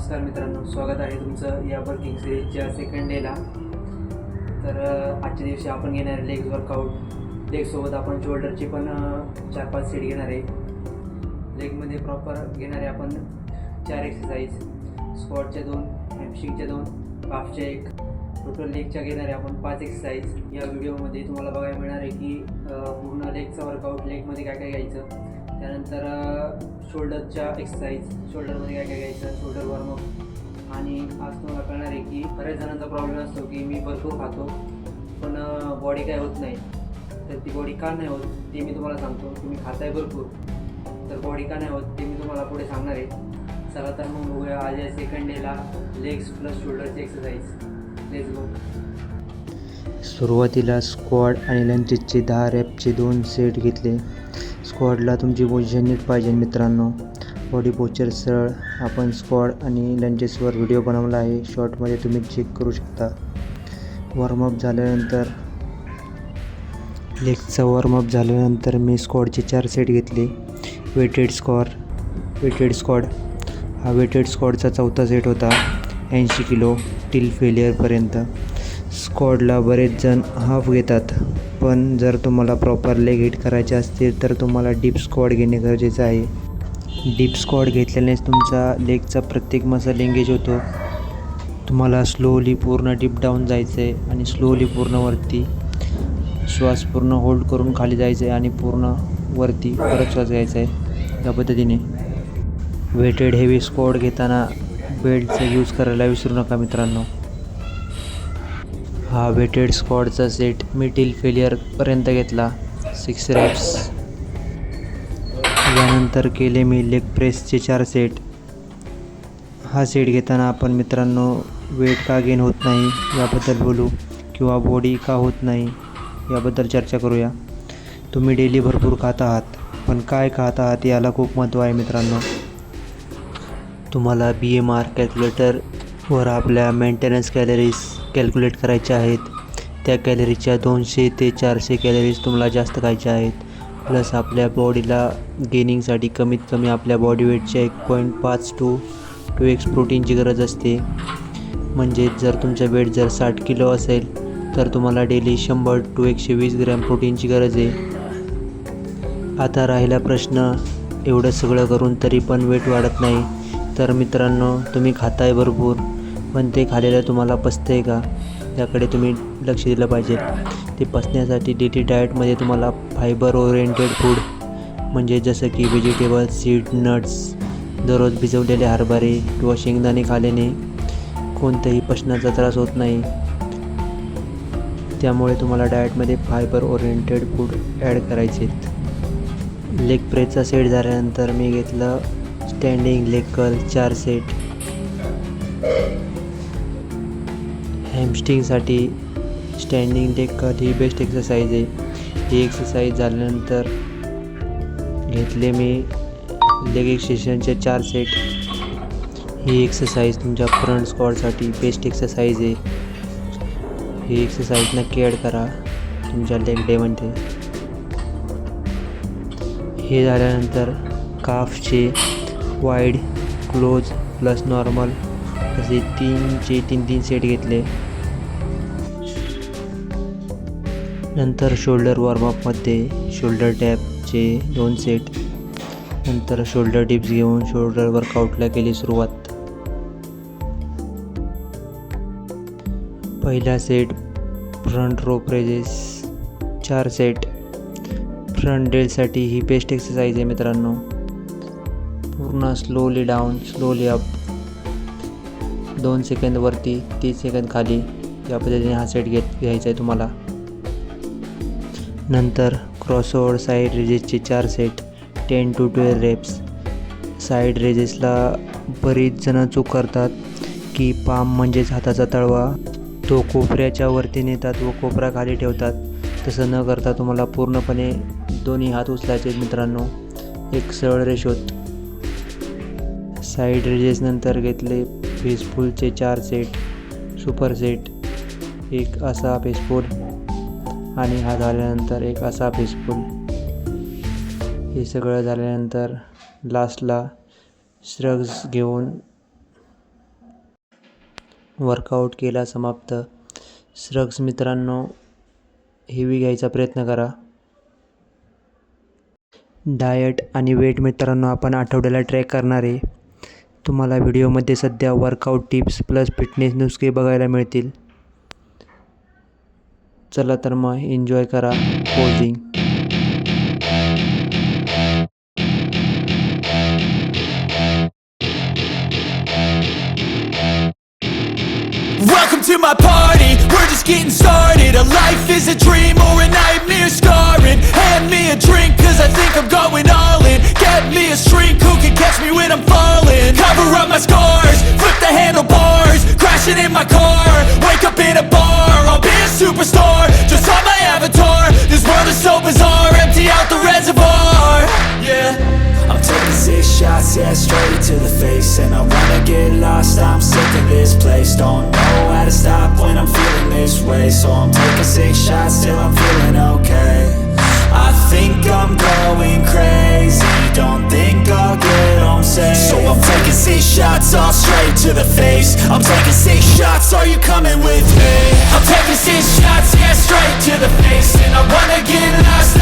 नमस्कार मित्रांनो, स्वागत आहे तुमचं या वर्किंग सिरीजच्या सेकंड डेला. तर आजच्या दिवशी आपण घेणार आहे लेग्स वर्कआउट. लेगसोबत आपण शोल्डरची पण 4-5 सेट घेणार आहे. लेगमध्ये प्रॉपर घेणार आहे आपण 4 एक्सरसाइज, स्क्वॉटच्या 2, हॅमस्ट्रिंगच्या 2, काफच्या 1, टोटल लेगच्या घेणार आहे आपण 5 एक्सरसाइज. या व्हिडिओमध्ये तुम्हाला बघायला मिळणार आहे की पूर्ण लेगचा वर्कआउट, लेगमध्ये काय काय घ्यायचं, त्यानंतर शोल्डरच्या एक्सरसाइज, शोल्डरमध्ये काय काय घ्यायचं, शोल्डर वॉर्मअप. आणि आज तुम्हाला कळणार आहे की बऱ्याच जणांचा प्रॉब्लेम असतो की मी भरपूर खातो पण बॉडी काय होत नाही. तर ती बॉडी का नाही होत ते मी तुम्हाला सांगतो. तुम्ही खाताय भरपूर तर बॉडी का नाही होत ते मी तुम्हाला पुढे सांगणार आहे. चला तर मग बघूया आज या सेकंड डेला लेग्स प्लस शोल्डरची एक्सरसाइज. Let's go. सुरुवातीला स्क्वॉट आणि लंचेसचे 10 रॅपचे 2 सेट घेतले. स्क्वॉटला तुमची पोझिशन नीट पाहिजे मित्रांनो, बॉडी पोस्चर सरळ. आपण स्क्वॉट आणि लंचेसवर व्हिडिओ बनवला आहे, शॉर्टमध्ये तुम्ही चेक करू शकता. वॉर्मअप झाल्यानंतर लेगचा वॉर्मअप झाल्यानंतर मी स्क्वॉटचे 4 सेट घेतले. वेटेड स्क्वॉट हा वेटेड स्क्वॉटचा 4था सेट होता. 80 किलो टिल फेलियरपर्यंत. स्क्वॉटला बरेच जण हाफ घेतात, पण जर तुम्हाला प्रॉपर लेग हिट करायचे असतील तर तुम्हाला डीप स्क्वॉट घेणे गरजेचं आहे. डीप स्क्वॉट घेतल्यानेच तुमचा लेगचा प्रत्येक मसल एंगेज होतो. तुम्हाला स्लोली पूर्ण डीप डाऊन जायचं आहे आणि स्लोली पूर्ण वरती श्वास पूर्ण होल्ड करून खाली जायचं आहे आणि पूर्ण वरती परत श्वास घ्यायचा आहे. या पद्धतीने वेटेड हेवी स्क्वॉट घेताना बेल्टचा यूज करायला विसरू नका मित्रांनो. हा वेटेड स्क्वॉटचा सेट मी टिल फेलियरपर्यंत घेतला, 6 रॅप्स. यानंतर केले मी लेग प्रेसचे 4 सेट. हा सेट घेताना आपण मित्रांनो वेट का गेन होत नाही याबद्दल बोलू, किंवा बॉडी का होत नाही याबद्दल चर्चा करूया. तुम्ही डेली भरपूर खात आहात, पण काय खात आहात याला खूप महत्त्व आहे मित्रांनो. तुम्हाला BMR कॅल्क्युलेटरवर आपल्या मेंटेनन्स कॅलरीज कॅल्क्युलेट करायच्या आहेत. त्या कॅलरीच्या 200 ते 400 कॅलरीज तुम्हाला जास्त खायच्या आहेत. प्लस आपल्या बॉडीला गेनिंगसाठी कमीत कमी आपल्या बॉडी वेटच्या 1.5 to 2x प्रोटीनची गरज असते. म्हणजे जर तुमचा वेट जर 60 किलो असेल तर तुम्हाला डेली 100 to 120 ग्रॅम प्रोटीनची गरज आहे. आता राहिला प्रश्न, एवढं सगळं करून तरी पण वेट वाढत नाही. तर मित्रांनो, तुम्ही खाताय भरपूर पण ते खाल्लेलं तुम्हाला पचतं आहे का याकडे तुम्ही लक्ष दिलं पाहिजे. ते पचण्यासाठी डेली डाएटमध्ये तुम्हाला फायबर ओरिएंटेड फूड, म्हणजे जसं की व्हेजिटेबल्स, सीड, नट्स, दररोज भिजवलेले हरभरे किंवा शेंगदाणे खाल्ल्याने कोणत्याही पचनाचा त्रास होत नाही. त्यामुळे तुम्हाला डाएटमध्ये फायबर ओरिएंटेड फूड ॲड करायचे आहेत. लेग प्रेसचा सेट झाल्यानंतर मी घेतलं स्टँडिंग लेग कर्ल 4 सेट. हॅमस्ट्रिंगसाठी स्टँडिंग लेग कर्ल ही बेस्ट एक्सरसाइज आहे. ही एक्सरसाइज झाल्यानंतर घेतले मी लेग एक्सटेन्शनचे 4 सेट. ही एक्सरसाइज तुमच्या फ्रंट स्क्वॉटसाठी बेस्ट एक्सरसाइज आहे. ही एक्सरसाइज नक्की ॲड करा तुमच्या लेग डेमध्ये. हे झाल्यानंतर काफचे वाईड, क्लोज प्लस नॉर्मल असे 3 सेट घेतले. नंतर शोल्डर वॉर्मअपमध्ये शोल्डर टॅपचे 2 सेट. नंतर शोल्डर डिप्स घेऊन शोल्डर वर्कआउटला केली सुरुवात. पहिला set front row presses 4 set. Front डेलसाठी ही बेस्ट एक्सरसाइज आहे मित्रांनो. पूर्ण स्लोली डाऊन, स्लोली अप, 2 सेकंद वरती, 30 सेकंद खाली, या पद्धतीने हा सेट घ्यायचा आहे तुम्हाला. नंतर क्रॉसओव्हर साईड रेजेसचे 4 सेट, 10 to 12 रेप्स. साईड रेजेसला बरीच जणं चूक करतात की पाम म्हणजेच हाताचा तळवा तो कोपऱ्याच्या वरती नेतात व कोपरा खाली ठेवतात. तसं न करता तुम्हाला पूर्णपणे दोन्ही हात उचलायचे मित्रांनो, एक सरळ रेषेत. साईड रेजेसनंतर घेतले फेसफुलचे 4 सेट, सुपर सेट. एक असा फेसफुल आणि हा झाल्यानंतर एक असा फेसफुल. हे सगळं झाल्यानंतर लास्टला श्रग्स घेऊन वर्कआउट केला समाप्त. श्रग्स मित्रांनो, हेवी घ्यायचा प्रयत्न करा. डाएट आणि वेट मित्रांनो आपण आठवड्याला ट्रॅक करणार आहे. तुम्हाला व्हिडिओमध्ये सध्या वर्कआउट टिप्स प्लस फिटनेस नुसके बघायला मिळतील. चला तर मग एन्जॉय करा posing. Welcome to my party, we're just getting started. A life is a dream or a nightmare scarring. Hand me a drink cause I think I'm going all in. Get me a shrink who can catch me when I'm falling. Cover up my scars, flip the handlebars. Crashing in my car, wake up in a bar. I'll be a superstar, just on my avatar. This world is so bizarre, empty out the reservoir. Yeah, I'm taking 6 shots, yeah, straight to the face. And I wanna get lost, I'm sick of this place. Don't know how to stop when I'm feeling this way. So I'm taking 6 shots till I'm feeling okay. I think I'm going crazy, don't think I'll get home safe. So I'm taking 6 shots, all straight to the face. I'm taking 6 shots, are you coming with me? I'm taking 6 shots, yeah, straight to the face. And I wanna get lost.